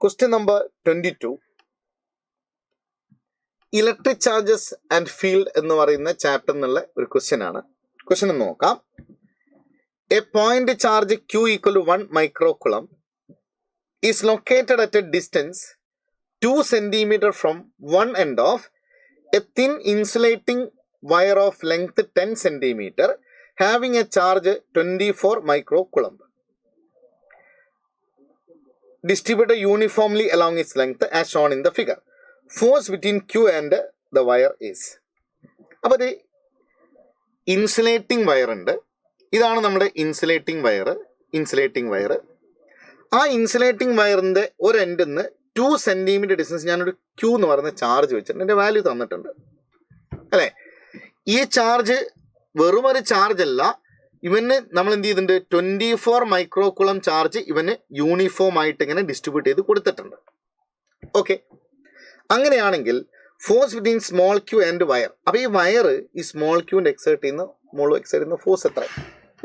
Question number 22. Electric charges and field എന്ന് പറയുന്ന chapter എന്നുള്ള ഒരു ക്വസ്റ്റ്യൻ ആണ്. ക്വസ്റ്റ്യൻ ഒന്ന് നോക്കാം. A point charge Q equal to 1 microcoulomb is located at a distance 2 cm from one end of a thin insulating wire of length 10 cm having a charge 24 microcoulomb. Distributed uniformly along its length as shown in the figure. Force between Q and the wire is. അപ്പോൾ ഇത് insulating wire ഉണ്ട്. ഇതാണ് നമ്മുടെ insulating wire. ആ insulating വയറിൻ്റെ ഒരു എൻഡിൽ നിന്ന് 2 സെൻറ്റിമീറ്റർ ഡിസ്റ്റൻസ് ഞാനൊരു Q എന്ന് പറയുന്ന ചാർജ് വെച്ചിട്ടുണ്ട്. എൻ്റെ വാല്യൂ തന്നിട്ടുണ്ട് അല്ലേ. ഈ ചാർജ് വെറും ഒരു ചാർജ് അല്ല, ഇവന് നമ്മൾ എന്ത് ചെയ്തിട്ടുണ്ട്, 24 മൈക്രോകുളം ചാർജ് ഇവന് യൂണിഫോം ആയിട്ട് ഇങ്ങനെ ഡിസ്ട്രിബ്യൂട്ട് ചെയ്ത് കൊടുത്തിട്ടുണ്ട്. ഓക്കെ, അങ്ങനെയാണെങ്കിൽ force between small Q and wire. അപ്പോൾ ഈ വയർ ഈ സ്മോൾ ക്യൂവിൻ്റെ എക്സേർട്ട് ചെയ്യുന്ന ഫോഴ്സ് എത്ര?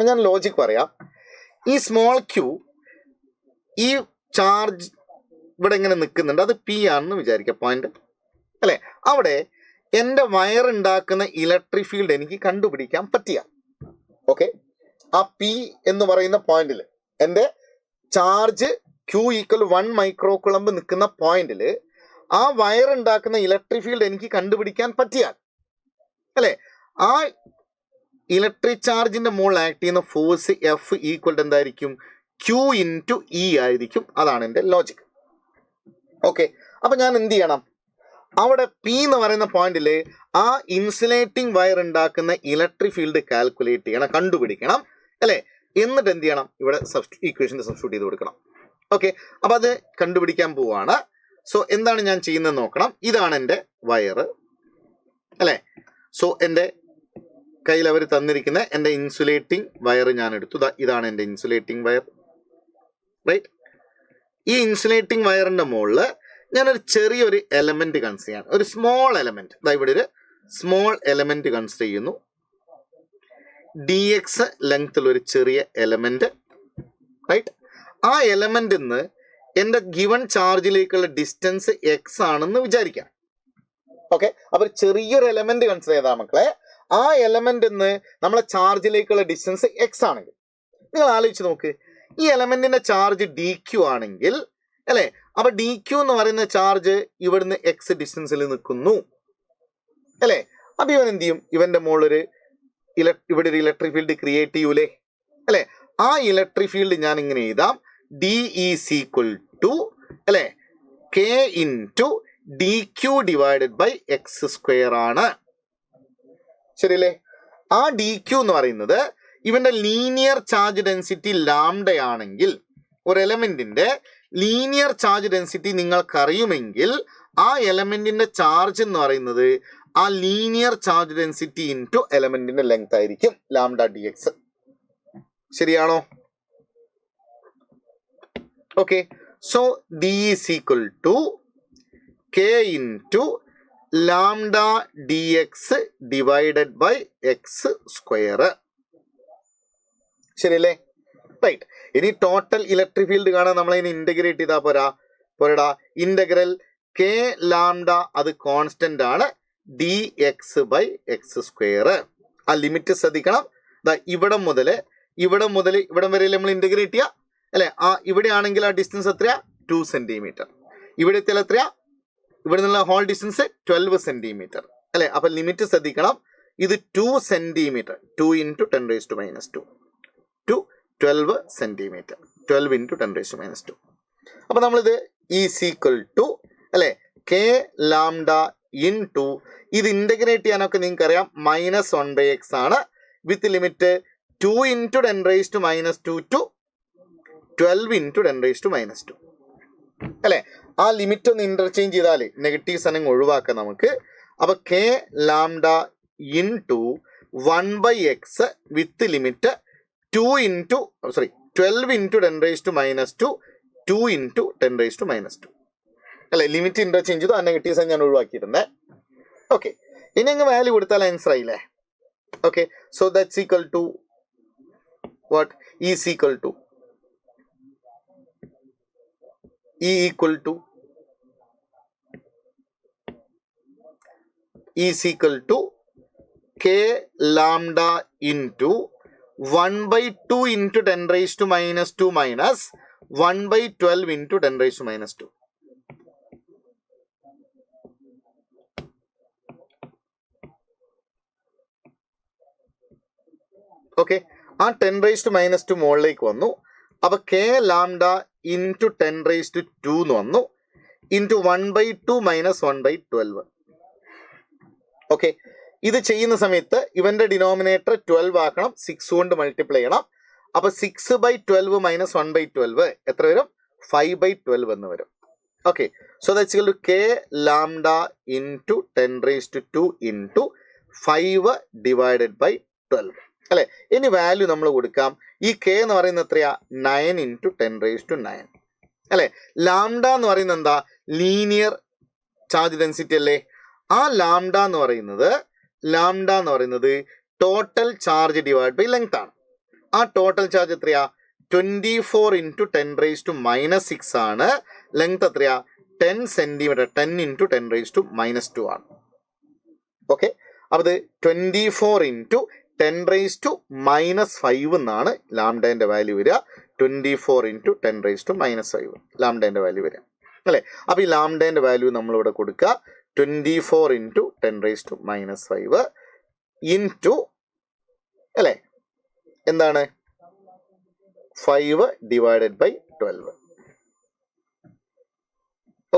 ഞാൻ ലോജിക് പറയാം. ഈ സ്മോൾ ക്യൂ ഈ ചാർജ് ഇവിടെ ഇങ്ങനെ നിൽക്കുന്നുണ്ട്, അത് പി ആണെന്ന് വിചാരിക്കുക, പോയിന്റ് അല്ലേ. അവിടെ എൻ്റെ വയർ ഉണ്ടാക്കുന്ന ഇലക്ട്രിക് ഫീൽഡ് എനിക്ക് കണ്ടുപിടിക്കാൻ പറ്റിയ, ഓക്കെ, ആ പി എന്ന് പറയുന്ന പോയിന്റിൽ എൻ്റെ ചാർജ് Q ഈക്വൽ 1 മൈക്രോകുളമ്പ് നിൽക്കുന്ന പോയിന്റിൽ ആ വയർ ഉണ്ടാക്കുന്ന ഇലക്ട്രിക് ഫീൽഡ് എനിക്ക് കണ്ടുപിടിക്കാൻ പറ്റിയാൽ അല്ലേ, ആ ഇലക്ട്രിക് ചാർജിന്റെ മുകളിൽ ആക്ട് ചെയ്യുന്ന ഫോഴ്സ് F ഈക്വൽ എന്തായിരിക്കും? Q ഇൻറ്റു E ആയിരിക്കും. അതാണ് എൻ്റെ ലോജിക്. ഓക്കെ, അപ്പൊ ഞാൻ എന്ത് ചെയ്യണം? അവിടെ P എന്ന് പറയുന്ന പോയിന്റിൽ ആ ഇൻസുലേറ്റിംഗ് വയർ ഉണ്ടാക്കുന്ന ഇലക്ട്രിക് ഫീൽഡ് കാൽക്കുലേറ്റ് ചെയ്യണം, കണ്ടുപിടിക്കണം അല്ലേ. എന്നിട്ട് എന്ത് ചെയ്യണം? ഇവിടെ ഇക്വേഷൻ്റെ സബ്സ്റ്റിറ്റ്യൂട്ട് ചെയ്ത് കൊടുക്കണം. ഓക്കെ, അപ്പൊ അത് കണ്ടുപിടിക്കാൻ പോവാണ്. സോ എന്താണ് ഞാൻ ചെയ്യുന്നത് നോക്കണം. ഇതാണ് എൻ്റെ വയർ അല്ലേ. സോ എൻ്റെ കയ്യിൽ അവർ തന്നിരിക്കുന്ന എൻ്റെ ഇൻസുലേറ്റിംഗ് വയർ ഞാൻ എടുത്തു. ഇതാണ് എൻ്റെ ഇൻസുലേറ്റിംഗ് വയർ, റൈറ്റ്. ഈ ഇൻസുലേറ്റിംഗ് വയറിൻ്റെ മുകളിൽ ഞാനൊരു ചെറിയൊരു എലമെന്റ് കൺസിഡർ ചെയ്യാണ്, ഒരു സ്മോൾ എലമെന്റ്. ഇവിടെ ഒരു സ്മോൾ എലമെന്റ് കൺസിഡർ ചെയ്യുന്നു. dx ലെങ്ത്തിൽ ഒരു ചെറിയ എലമെന്റ്, റൈറ്റ്. ആ എലമെന്റിൽ നിന്ന് എൻ്റെ ഗിവൺ ചാർജിലേക്കുള്ള ഡിസ്റ്റൻസ് x ആണെന്ന് വിചാരിക്കാം. ഓക്കെ, അപ്പൊ ചെറിയൊരു എലമെന്റ് കൺസിഡർ ചെയ്താൽ മക്കളെ, ആ എലമെന്റിൽ നിന്ന് നമ്മളെ ചാർജിലേക്കുള്ള ഡിസ്റ്റൻസ് x ആണെങ്കിൽ നിങ്ങൾ ആലോചിച്ച് നോക്ക്, ഈ എലമെന്റിന്റെ ചാർജ് dq ആണെങ്കിൽ അല്ലെ, അപ്പൊ dq എന്ന് പറയുന്ന ചാർജ് ഇവിടുന്ന് x ഡിസ്റ്റൻസിൽ നിൽക്കുന്നു അല്ലെ. അപ്പൊ ഇവൻ എന്ത് ചെയ്യും? ഇവന്റെ മുകളിൽ ഇവിടെ ഒരു ഇലക്ട്രിക് ഫീൽഡ് ക്രിയേറ്റ് ചെയ്യൂലേ അല്ലെ. ആ ഇലക്ട്രിക് ഫീൽഡ് ഞാൻ ഇങ്ങനെ എഴുതാം, D is equal to അല്ലെ K into dq divided by x square ആണ്. ശരിയല്ലേ? ആ dq എന്ന് പറയുന്നത് ഇവന്റെ ലീനിയർ ചാർജ് ഡെൻസിറ്റി ലാംഡയാണെങ്കിൽ, ഒരു എലമെന്റിന്റെ ലീനിയർ ചാർജ് ഡെൻസിറ്റി നിങ്ങൾക്കറിയുമെങ്കിൽ ആ എലമെന്റിന്റെ ചാർജ് എന്ന് പറയുന്നത് ആ ലീനിയർ ചാർജ് ഡെൻസിറ്റി ഇൻറ്റു എലമെന്റിന്റെ ലെങ്ത് ആയിരിക്കും, ലാംഡ dx. ശരിയാണോ? Okay, so D is equal to K into lambda dx divided by x square. ശരിയല്ലേ? റൈറ്റ്. ഇനി ടോട്ടൽ ഇലക്ട്രിക് ഫീൽഡ് കാണാൻ നമ്മളതിനെ ഇന്റഗ്രേറ്റ് ചെയ്താൽ പോരാ. ഇന്റഗ്രൽ K ലാംഡ അത് കോൺസ്റ്റന്റ് ആണ്, dx ബൈ x സ്ക്വയർ. ആ ലിമിറ്റ് ശ്രദ്ധിക്കണം. ഇവിടം മുതൽ ഇവിടം വരെ നമ്മൾ ഇന്റഗ്രേറ്റ് ചെയ്യുക അല്ലെ. ആ ഇവിടെ ആണെങ്കിൽ ആ ഡിസ്റ്റൻസ് എത്രയാ? 2 സെന്റിമീറ്റർ. ഇവിടെ എത്തിയാൽ എത്രയാ? ഇവിടെ നിന്നുള്ള ഹോൾ ഡിസ്റ്റൻസ് 12 സെന്റിമീറ്റർ അല്ലെ. അപ്പൊ ലിമിറ്റ് ശ്രദ്ധിക്കണം. ഇത് 2 സെന്റിമീറ്റർ, 2 ഇൻറ്റു 10⁻², 12 സെന്റിമീറ്റർ, 12 ഇൻറ്റു 10⁻². അപ്പൊ നമ്മളിത് ഈസ് ഈക്വൽ ടു അല്ലെ K ലാംഡ ഇൻറ്റു, ഇത് ഇന്റഗ്രേറ്റ് ചെയ്യാനൊക്കെ നിങ്ങൾക്ക് അറിയാം, -1/x ആണ്, വിത്ത് ലിമിറ്റ് 2 ഇൻറ്റു 10⁻² ടു 12 ഇൻറ്റു 10⁻² അല്ലെ. ആ ലിമിറ്റ് ഒന്ന് ഇന്റർചേഞ്ച് ചെയ്താൽ നെഗറ്റീവ് സാധനം ഒഴിവാക്കാം നമുക്ക്. അപ്പൊ K ലാംഡ ഇൻറ്റു 1/x വിത്ത് ലിമിറ്റ് 12 ഇൻറ്റു 10⁻², 2 ഇൻറ്റു 10⁻² അല്ലെ. ലിമിറ്റ് ഇന്റർചേഞ്ച് ചെയ്തു, ആ നെഗറ്റീവ് സൈൻ ഞാൻ ഒഴിവാക്കിയിട്ടുണ്ട്. ഓക്കെ, ഇനി അങ്ങ് വാല്യൂ കൊടുത്താൽ ആൻസർ ആയില്ലേ. Okay, so that's equal to what? Is equal to E equal to is equal to k lambda into 1 by 2 into 10 raised to minus 2 minus 1 by 12 into 10 raised to minus 2. Okay, ആ 10 raised to minus 2 മുകളിലേക്ക് വന്നു. അപ്പോൾ k lambda into 10 raised to 2 എന്ന് വന്നു, into 1 by 2 minus 1 by 12. Okay, ഇത് ചെയ്യുന്ന സമയത്ത് ഇവന്റെ ഡിനോമിനേറ്റർ 12 ആക്കണം, 6 കൊണ്ട് മൾട്ടിപ്ലൈ ചെയ്യണം. അപ്പൊ 6 by 12 minus 1 by 12 എത്ര വരും? 5 by 12 എന്ന് വരും. Okay, so that's equal to k lambda into 10 raised to 2 into 5 divided by 12 അല്ലെ. ഇനി വാല്യൂ നമ്മൾ കൊടുക്കാം. ഈ k എന്ന് പറയുന്നത് എത്രയാ? 9 into 10 raised to 9 അല്ലെ. ലാംഡ എന്ന് പറയുന്നത് എന്താ? ലീനിയർ ചാർജ് ഡെൻസിറ്റി അല്ലേ. ആ ലാംഡ എന്ന് പറയുന്നത് total charge divide by length ആണ്. ആ ടോട്ടൽ ചാർജ് എത്രയാ? 24 into 10 raised to minus 6 ആണ്. ലെങ്ത് എത്രയാ? 10 centimetre. 10 into 10 raised to minus 2 ആണ്. ഓക്കെ, അപ്പൊ ഇത് 24 into 10 raised to minus 5 എന്നാണ് ലാംഡേന്റെ വാല്യൂ വരിക. 24 into 10 raised to minus 5 ലാംഡേന്റെ value വരിക അല്ലെ. അപ്പൊ ഈ ലാംഡേന്റെ വാല്യൂ നമ്മളിവിടെ കൊടുക്കുക 24 into 10 raised to minus 5 into അല്ലെ എന്താണ്? 5 divided by 12.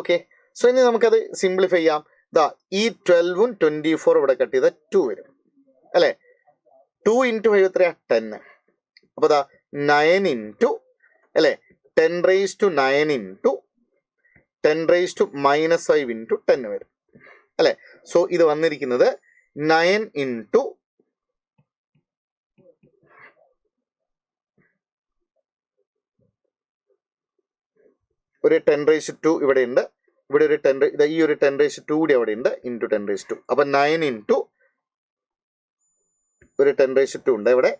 ഓക്കെ, സോ ഇനി നമുക്കത് സിംപ്ലിഫൈ ചെയ്യാം. ദാ ഈ 12ഉം 24 ഇവിടെ കട്ട് ചെയ്ത 2 വരും അല്ലെ. 2 into 5 എത്രയാ? 10. അപ്പൊ ദാ 9 into അല്ലെ 10 raised to 9 into 10 raised to minus 5 into 10 വരും അല്ലെ. സോ ഇത് വന്നിരിക്കുന്നത് 9 into ഒരു 10 raised to 2 ഇവിടെ ഉണ്ട്, ഇവിടെ ഒരു 10 ഈ ഒരു 10 raised to 2 കൂടി അവിടെ ഉണ്ട്, into 10 raised to 2. അപ്പൊ 9 into ഒരു 10 raised to 2 ഉണ്ട് ഇവിടെ,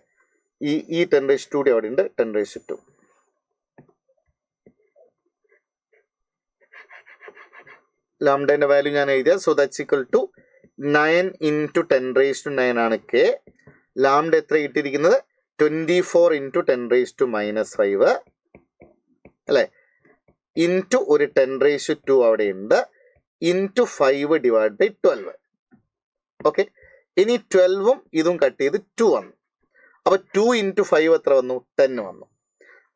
ഈ 10 raised to 2 കൂടി അവിടെ ഉണ്ട്, 10 raised to 2. ലാംഡേന്റെ വാല്യൂ ഞാൻ എഴുതിയ. So that's equal to 9 into 10 raised to 9 ആണ് k. ലാംഡ എത്ര ഇട്ടിരിക്കുന്നത്? 24 into 10 raised to minus 5 അല്ലെ, ഇൻറ്റു ഒരു 10 raised to 2 അവിടെ ഉണ്ട്, ഇൻറ്റു 5 divided by 12. ഓക്കെ, ഇനി 12ഉം ഇതും കട്ട് ചെയ്ത് 2 വന്നു. അപ്പൊ 2 into 5 എത്ര വന്നു? 10 വന്നു.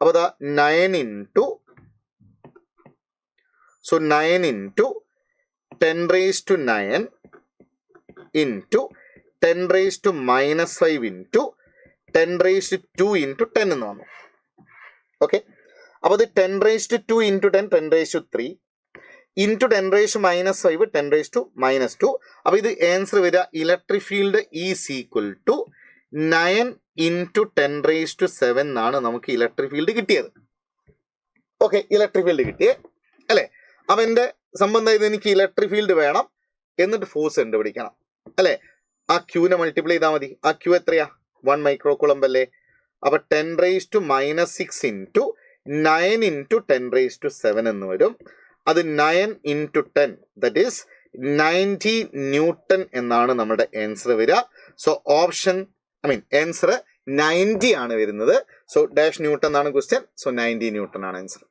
അപ്പൊ ദാ 9 into 10 raised to 9 into 10 raised to minus 5 into 10 raised to 2 into 10 എന്ന് വന്നു. ഓക്കെ, അപ്പോൾ ഇത് 10 raised to 2 into 10, 10 raised to 3 into 10 raised to minus 5, 10 raised to minus 2. അപ്പോൾ ഇത് ആൻസർ വരിക electric field is equal to 9 into 10 raised to 7 എന്നാണ് നമുക്ക് electric field കിട്ടിയത്. ഓക്കെ, ഇലക്ട്രിക് ഫീൽഡ് കിട്ടിയേ അല്ലേ. അപ്പം എൻ്റെ സംബന്ധം ഇത് എനിക്ക് ഇലക്ട്രിക് ഫീൽഡ് വേണം, എന്നിട്ട് ഫോഴ്സ് കണ്ടുപിടിക്കണം അല്ലേ. ആ ക്യൂനെ മൾട്ടിപ്ലൈ ചെയ്താൽ മതി. ആ ക്യൂ എത്രയാ? 1 മൈക്രോ കൂളംബ് അല്ലേ. അപ്പൊ 10 raised to minus 6 into 9 into 10 raised to 7 എന്ന് വരും. അത് 9 into 10 that is 90 ന്യൂട്ടൺ എന്നാണ് നമ്മുടെ ആൻസർ വരിക. സോ ഓപ്ഷൻ ആൻസർ 90 ആണ് വരുന്നത്. സോ ഡാഷ് ന്യൂട്ടൺ എന്നാണ് ക്വസ്റ്റ്യൻ. സോ 90 ന്യൂട്ടൺ ആണ് ആൻസർ.